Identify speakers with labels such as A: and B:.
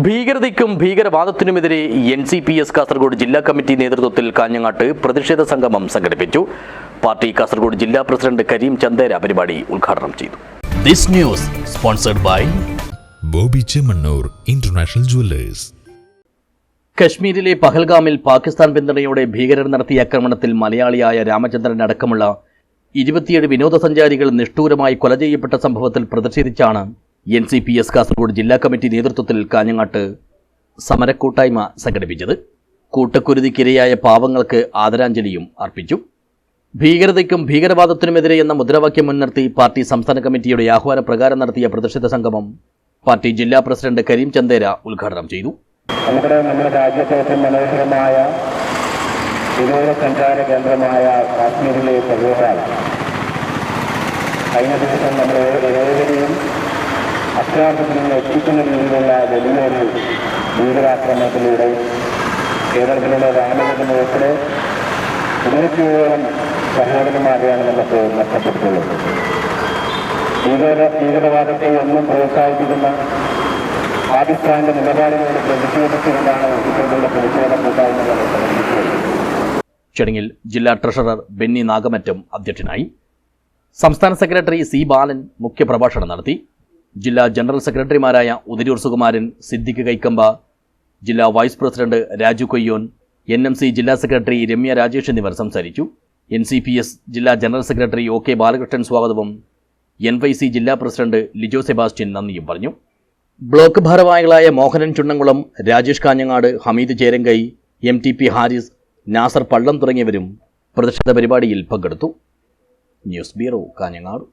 A: ഭീകരതയ്ക്കും ഭീകരവാദത്തിനുമെതിരെ NCPS Kasaragod ജില്ലാ committee നേതൃത്വത്തിൽ കാഞ്ഞങ്ങാട്ട് പ്രതിഷേധ സംഗമം സംഘടിപ്പിച്ചു. പാർട്ടി കാസർഗോഡ് ജില്ലാ പ്രസിഡന്റ് കരീം ചന്ദേര പരിപാടി ഉദ്ഘാടനം ചെയ്തു.
B: This news sponsored by
C: Bobby Chemmanur international jewellers.
A: കശ്മീരിലെ പഹൽഗാമിൽ പാകിസ്ഥാൻ പിന്തുണയോടെ ഭീകരർ നടത്തിയ ആക്രമണത്തിൽ മലയാളിയായ രാമചന്ദ്രൻ അടക്കമുള്ള 27 വിനോദസഞ്ചാരികൾ നിഷ്ഠൂരമായി കൊല ചെയ്യപ്പെട്ട സംഭവത്തിൽ പ്രതിഷേധിച്ചാണ് NCPS കാസർഗോഡ് ജില്ലാ കമ്മിറ്റി നേതൃത്വത്തിൽ കാഞ്ഞങ്ങാട്ട് സമരക്കൂട്ടായ്മ സംഘടിപ്പിച്ചത്. കൂട്ടക്കുരുതിക്കിരയായ പാവങ്ങൾക്ക് ആദരാഞ്ജലിയും അർപ്പിച്ചു. ഭീകരതയ്ക്കും ഭീകരവാദത്തിനുമെതിരെ എന്ന മുദ്രാവാക്യം മുൻനിർത്തി പാർട്ടി സംസ്ഥാന കമ്മിറ്റിയുടെ ആഹ്വാനപ്രകാരം നടത്തിയ പ്രതിഷേധ സംഗമം പാർട്ടി ജില്ലാ പ്രസിഡന്റ് കരീം ചന്ദേര ഉദ്ഘാടനം ചെയ്തു.
D: നമ്മുടെ രാജ്യത്തെ മനോഹരമായ വിനോദസഞ്ചാര കേന്ദ്രമായ കാശ്മീരിലെ പഹൽഗാം കഴിഞ്ഞ ദിവസം നമ്മൾ ഏവരെയും അക്രമത്തിൽ നിന്ന് എത്തിക്കുന്ന രീതിയിലുള്ള വലിയൊരു ഭീകരാക്രമണത്തിലൂടെ കേരളത്തിലുള്ള രാമചന്ദ്രൻ ഉൾപ്പെടെ 100ഓളം സഹോദരന്മാരെയാണ് നമുക്ക് നഷ്ടപ്പെട്ടിട്ടുള്ളത്. ഭീകരവാദത്തെ ഒന്നും പ്രോത്സാഹിപ്പിക്കുന്ന പാകിസ്ഥാന്റെ നിലപാടിനോട് പ്രതിഷേധിച്ചുകൊണ്ടാണ് ഇത്തരത്തിലുള്ള പ്രതിഷേധ കൂട്ടായ്മകൾ സംഘടിപ്പിച്ചത്.
A: ചടങ്ങിൽ ജില്ലാ ട്രഷറർ ബെന്നി നാഗമറ്റം അധ്യക്ഷനായി. സംസ്ഥാന സെക്രട്ടറി C. ബാലൻ മുഖ്യപ്രഭാഷണം നടത്തി. ജില്ലാ ജനറൽ സെക്രട്ടറിമാരായ ഉദിരൂർ സുകുമാരൻ, സിദ്ദിഖ് കൈക്കമ്പ, ജില്ലാ vice president Raju Koyyon, NMC ജില്ലാ സെക്രട്ടറി രമ്യ രാജേഷ് എന്നിവർ സംസാരിച്ചു. NCPS ജില്ലാ ജനറൽ സെക്രട്ടറി OK ബാലകൃഷ്ണൻ സ്വാഗതവും NYC ജില്ലാ പ്രസിഡന്റ് ലിജോ സെബാസ്റ്റ്യൻ നന്ദിയും പറഞ്ഞു. ബ്ലോക്ക് ഭാരവാഹികളായ മോഹനൻ ചുണ്ണംകുളം, രാജേഷ് കാഞ്ഞങ്ങാട്, ഹമീദ് ചേരങ്കൈ, MTP ഹാരിസ്, നാസർ പള്ളം തുടങ്ങിയവരും പ്രതിഷേധ പരിപാടിയിൽ പങ്കെടുത്തു. News bureau, Kanhangad.